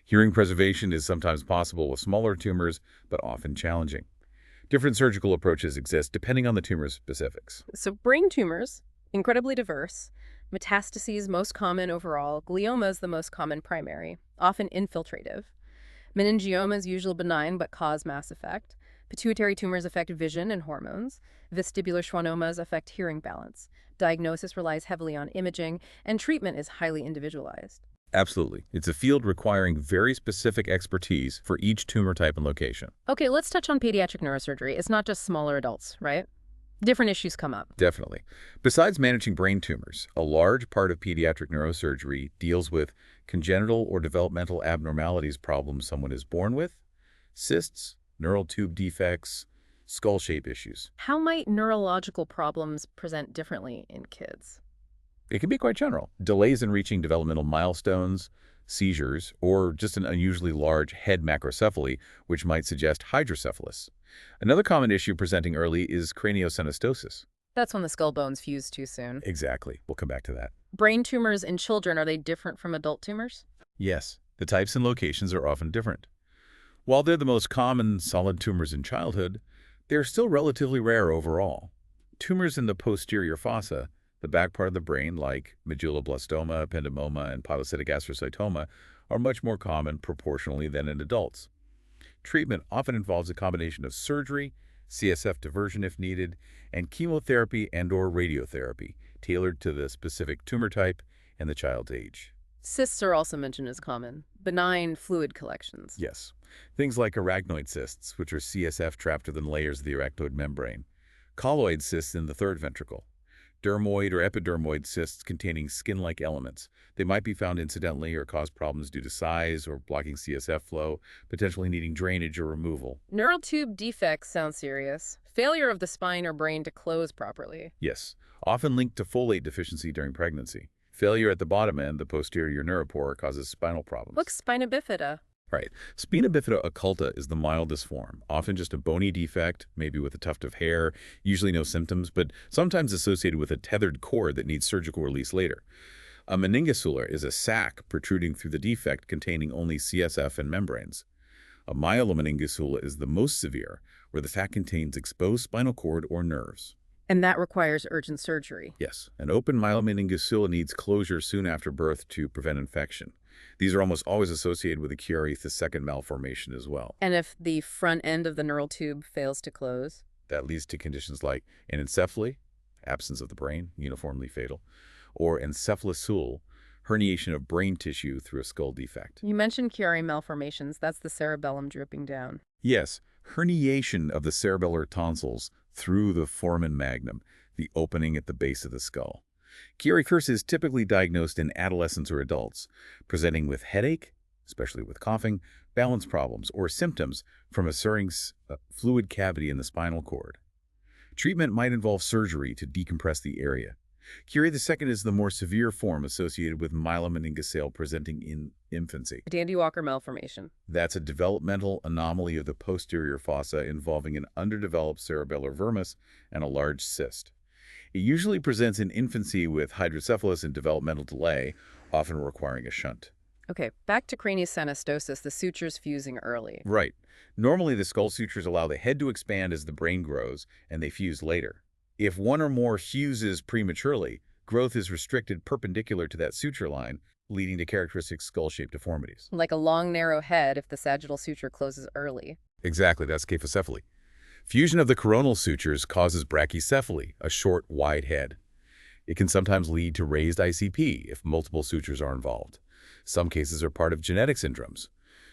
Hearing preservation is sometimes possible with smaller tumors, but often challenging. Different surgical approaches exist depending on the tumor's specifics. So brain tumors, incredibly diverse. Metastases most common overall. Gliomas the most common primary, often infiltrative. Meningiomas usually benign but cause mass effect. Pituitary tumors affect vision and hormones. Vestibular schwannomas affect hearing balance. Diagnosis relies heavily on imaging, and treatment is highly individualized. Absolutely. It's a field requiring very specific expertise for each tumor type and location. Okay, let's touch on pediatric neurosurgery. It's not just smaller adults, right? Different issues come up. Definitely. Besides managing brain tumors, a large part of pediatric neurosurgery deals with congenital or developmental abnormalities problems someone is born with, cysts, neural tube defects, skull shape issues. How might neurological problems present differently in kids? It can be quite general. Delays in reaching developmental milestones, seizures, or just an unusually large head macrocephaly, which might suggest hydrocephalus. Another common issue presenting early is craniosynostosis. That's when the skull bones fuse too soon. Exactly. We'll come back to that. Brain tumors in children, are they different from adult tumors? Yes, the types and locations are often different. While they're the most common solid tumors in childhood, they're still relatively rare overall. Tumors in the posterior fossa, the back part of the brain, like medulloblastoma, ependymoma, and podocytic astrocytoma, are much more common proportionally than in adults. Treatment often involves a combination of surgery, CSF diversion if needed, and chemotherapy and/or radiotherapy, tailored to the specific tumor type and the child's age. Cysts are also mentioned as common, benign fluid collections. Yes. Things like arachnoid cysts, which are CSF trapped within layers of the arachnoid membrane. Colloid cysts in the third ventricle. Dermoid or epidermoid cysts containing skin-like elements. They might be found incidentally or cause problems due to size or blocking CSF flow, potentially needing drainage or removal. Neural tube defects sound serious. Failure of the spine or brain to close properly. Yes, often linked to folate deficiency during pregnancy. Failure at the bottom end, the posterior neuropore, causes spinal problems. Look, spina bifida. Right. Spina bifida occulta is the mildest form, often just a bony defect, maybe with a tuft of hair, usually no symptoms, but sometimes associated with a tethered cord that needs surgical release later. A meningiosular is a sac protruding through the defect containing only CSF and membranes. A myelomeningosula is the most severe, where the sac contains exposed spinal cord or nerves. And that requires urgent surgery. Yes, an open myelomeningosula needs closure soon after birth to prevent infection. These are almost always associated with a Chiari II malformation as well. And if the front end of the neural tube fails to close? That leads to conditions like anencephaly, absence of the brain, uniformly fatal, or encephalosul, herniation of brain tissue through a skull defect. You mentioned Chiari malformations. That's the cerebellum dripping down. Yes, herniation of the cerebellar tonsils through the foramen magnum, the opening at the base of the skull. Chiari curse is typically diagnosed in adolescents or adults, presenting with headache, especially with coughing, balance problems, or symptoms from a Suring's fluid cavity in the spinal cord. Treatment might involve surgery to decompress the area. Chiari II is the more severe form associated with myelomeningocele presenting in infancy. Dandy Walker malformation. That's a developmental anomaly of the posterior fossa involving an underdeveloped cerebellar vermis and a large cyst. It usually presents in infancy with hydrocephalus and developmental delay, often requiring a shunt. Okay, back to craniosynostosis, the sutures fusing early. Right. Normally, the skull sutures allow the head to expand as the brain grows, and they fuse later. If one or more fuses prematurely, growth is restricted perpendicular to that suture line, leading to characteristic skull-shaped deformities. Like a long, narrow head if the sagittal suture closes early. Exactly, that's kyphocephaly. Fusion of the coronal sutures causes brachycephaly, a short, wide head. It can sometimes lead to raised ICP if multiple sutures are involved. Some cases are part of genetic syndromes.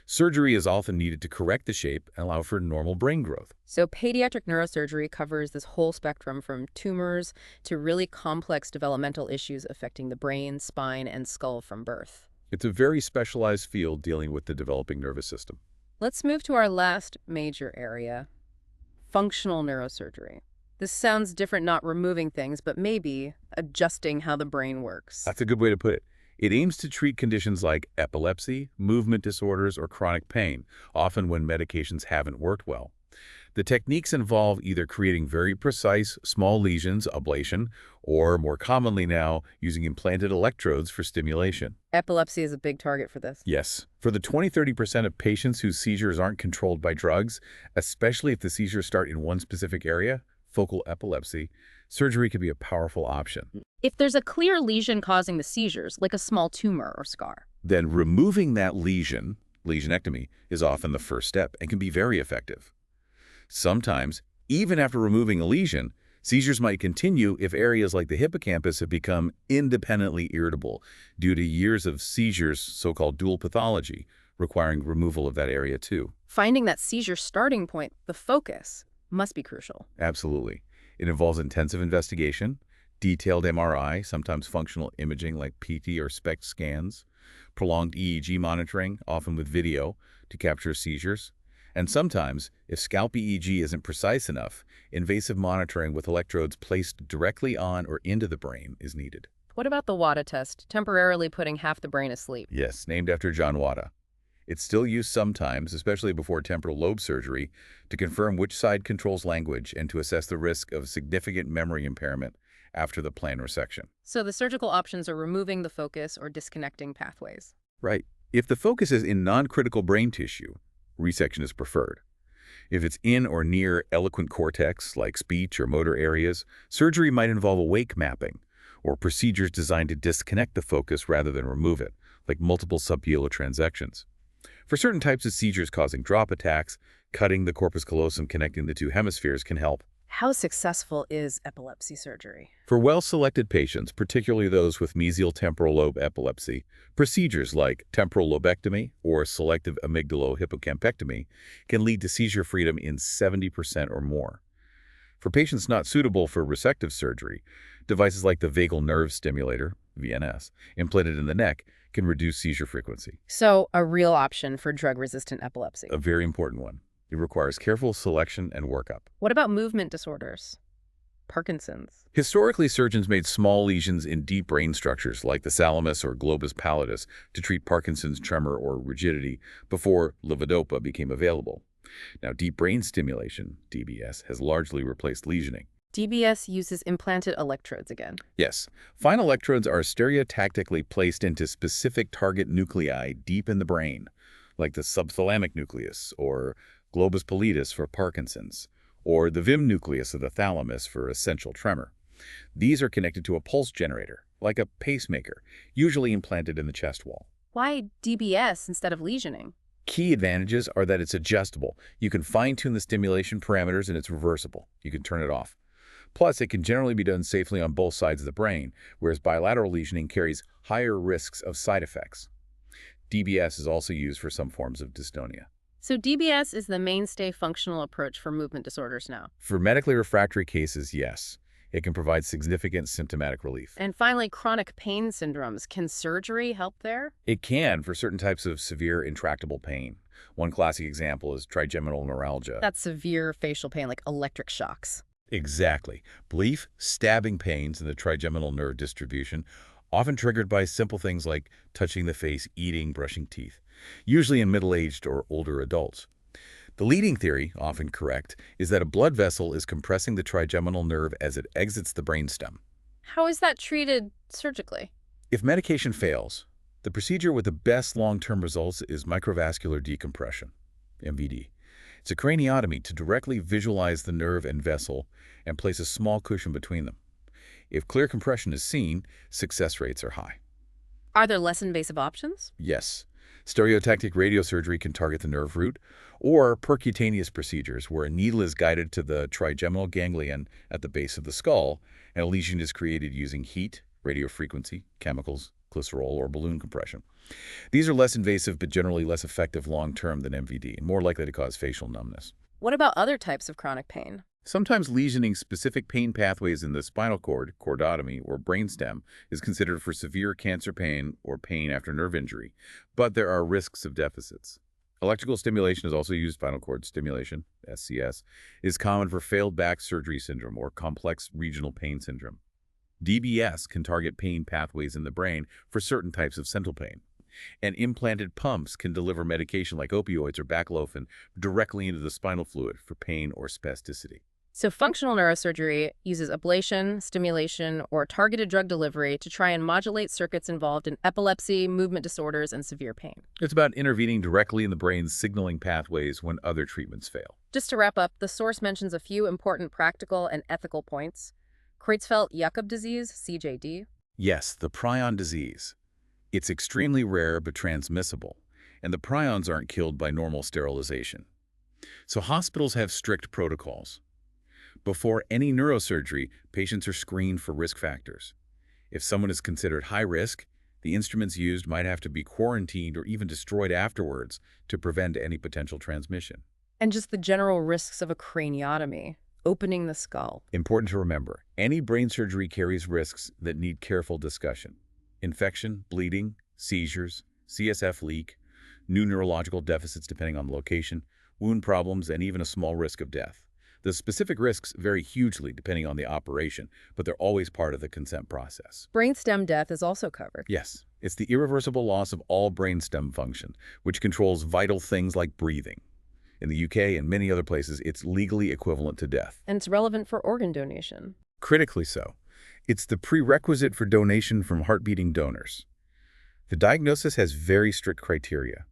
Surgery is often needed to correct the shape and allow for normal brain growth. So paediatric neurosurgery covers this whole spectrum from tumors to really complex developmental issues affecting the brain, spine, and skull from birth. It's a very specialized field dealing with the developing nervous system. Let's move to our last major area, functional neurosurgery. This sounds different, not removing things, but maybe adjusting how the brain works. That's a good way to put it. It aims to treat conditions like epilepsy, movement disorders, or chronic pain, often when medications haven't worked well. The techniques involve either creating very precise, small lesions, ablation, or more commonly now, using implanted electrodes for stimulation. Epilepsy is a big target for this. Yes. For the 20–30% of patients whose seizures aren't controlled by drugs, especially if the seizures start in one specific area, focal epilepsy, surgery can be a powerful option. If there's a clear lesion causing the seizures, like a small tumor or scar, Then removing that lesion, lesionectomy, is often the first step and can be very effective. Sometimes, even after removing a lesion, seizures might continue if areas like the hippocampus have become independently irritable due to years of seizures, so-called dual pathology, requiring removal of that area too. finding that seizure starting point, the focus, must be crucial. Absolutely. It involves intensive investigation, detailed MRI, sometimes functional imaging like PT or SPECT scans, prolonged EEG monitoring, often with video, to capture seizures, and sometimes, if scalp EEG isn't precise enough, invasive monitoring with electrodes placed directly on or into the brain is needed. What about the WADA test, temporarily putting half the brain asleep? Yes, named after John Wada. It's still used sometimes, especially before temporal lobe surgery, to confirm which side controls language and to assess the risk of significant memory impairment after the planned resection. So the surgical options are removing the focus or disconnecting pathways. Right. If the focus is in non-critical brain tissue, resection is preferred. If it's in or near eloquent cortex, like speech or motor areas, surgery might involve awake mapping or procedures designed to disconnect the focus rather than remove it, like multiple subbular transections. For certain types of seizures causing drop attacks, cutting the corpus callosum connecting the two hemispheres can help. How successful is epilepsy surgery? For well-selected patients, particularly those with mesial temporal lobe epilepsy, procedures like temporal lobectomy or selective amygdalo-hippocampectomy can lead to seizure freedom in 70% or more. For patients not suitable for resective surgery, devices like the vagal nerve stimulator, VNS, implanted in the neck can reduce seizure frequency. So a real option for drug-resistant epilepsy. A very important one. It requires careful selection and workup. What about movement disorders? Parkinson's. Historically, surgeons made small lesions in deep brain structures like the thalamus or globus pallidus to treat Parkinson's tremor or rigidity before levodopa became available. Now, deep brain stimulation, DBS, has largely replaced lesioning. DBS uses implanted electrodes again. Yes, fine electrodes are stereotactically placed into specific target nuclei deep in the brain, like the subthalamic nucleus or globus pallidus for Parkinson's, or the VIM nucleus of the thalamus for essential tremor. These are connected to a pulse generator, like a pacemaker, usually implanted in the chest wall. Why DBS instead of lesioning? Key advantages are that it's adjustable. You can fine-tune the stimulation parameters and it's reversible. You can turn it off. Plus, it can generally be done safely on both sides of the brain, whereas bilateral lesioning carries higher risks of side effects. DBS is also used for some forms of dystonia. So DBS is the mainstay functional approach for movement disorders now. For medically refractory cases, yes, it can provide significant symptomatic relief. And finally, chronic pain syndromes. Can surgery help there? It can for certain types of severe intractable pain. One classic example is trigeminal neuralgia. That's severe facial pain, like electric shocks. Exactly. Brief, stabbing pains in the trigeminal nerve distribution, often triggered by simple things like touching the face, eating, brushing teeth, usually in middle-aged or older adults. The leading theory, often correct, is that a blood vessel is compressing the trigeminal nerve as it exits the brainstem. How is that treated surgically? If medication fails, the procedure with the best long-term results is microvascular decompression, MVD. It's a craniotomy to directly visualize the nerve and vessel and place a small cushion between them. If clear compression is seen, success rates are high. Are there less invasive options? Yes. Stereotactic radiosurgery can target the nerve root, or percutaneous procedures where a needle is guided to the trigeminal ganglion at the base of the skull, and a lesion is created using heat, radiofrequency, chemicals, glycerol, or balloon compression. These are less invasive but generally less effective long-term than MVD, and more likely to cause facial numbness. What about other types of chronic pain? Sometimes lesioning specific pain pathways in the spinal cord, chordotomy, or brainstem is considered for severe cancer pain or pain after nerve injury, but there are risks of deficits. Electrical stimulation is also used. Spinal cord stimulation, SCS, is common for failed back surgery syndrome or complex regional pain syndrome. DBS can target pain pathways in the brain for certain types of central pain. And implanted pumps can deliver medication like opioids or baclofen directly into the spinal fluid for pain or spasticity. So functional neurosurgery uses ablation, stimulation, or targeted drug delivery to try and modulate circuits involved in epilepsy, movement disorders, and severe pain. It's about intervening directly in the brain's signaling pathways when other treatments fail. Just to wrap up, the source mentions a few important practical and ethical points. Creutzfeldt-Jakob disease, CJD. Yes, the prion disease. It's extremely rare but transmissible, and the prions aren't killed by normal sterilization. So hospitals have strict protocols. Before any neurosurgery, patients are screened for risk factors. If someone is considered high risk, the instruments used might have to be quarantined or even destroyed afterwards to prevent any potential transmission. And just the general risks of a craniotomy, opening the skull. Important to remember, any brain surgery carries risks that need careful discussion. Infection, bleeding, seizures, CSF leak, new neurological deficits depending on the location, wound problems, and even a small risk of death. The specific risks vary hugely depending on the operation, but they're always part of the consent process. Brainstem death is also covered. Yes, it's the irreversible loss of all brainstem function, which controls vital things like breathing. In the UK and many other places, it's legally equivalent to death. And it's relevant for organ donation. Critically so. It's the prerequisite for donation from heart-beating donors. The diagnosis has very strict criteria,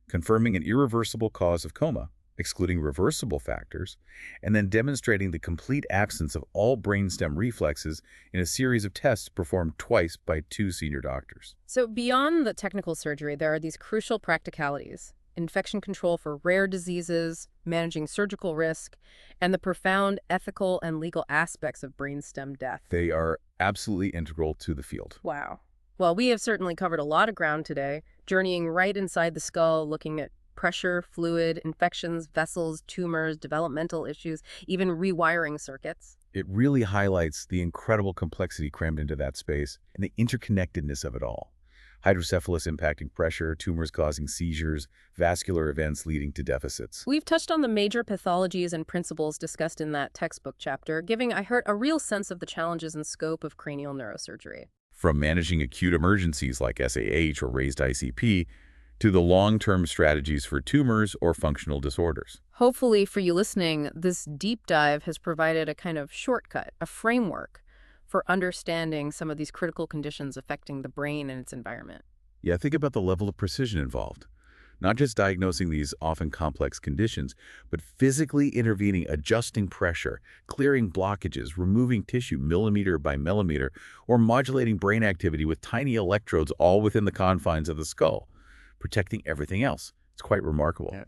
confirming an irreversible cause of coma, excluding reversible factors, and then demonstrating the complete absence of all brainstem reflexes in a series of tests performed twice by 2 senior doctors. So beyond the technical surgery, there are these crucial practicalities: infection control for rare diseases, managing surgical risk, and the profound ethical and legal aspects of brainstem death. They are absolutely integral to the field. Wow. Well, we have certainly covered a lot of ground today, journeying right inside the skull, looking at pressure, fluid, infections, vessels, tumors, developmental issues, even rewiring circuits. It really highlights the incredible complexity crammed into that space and the interconnectedness of it all. hydrocephalus impacting pressure, tumors causing seizures, vascular events leading to deficits. We've touched on the major pathologies and principles discussed in that textbook chapter, giving, I heard, a real sense of the challenges and scope of cranial neurosurgery. From managing acute emergencies like SAH or raised ICP to the long-term strategies for tumors or functional disorders. Hopefully, for you listening, this deep dive has provided a kind of shortcut, a framework for understanding some of these critical conditions affecting the brain and its environment. Yeah, think about the level of precision involved. Not just diagnosing these often complex conditions, but physically intervening, adjusting pressure, clearing blockages, removing tissue millimeter by millimeter, or modulating brain activity with tiny electrodes all within the confines of the skull, protecting everything else. It's quite remarkable. Yeah.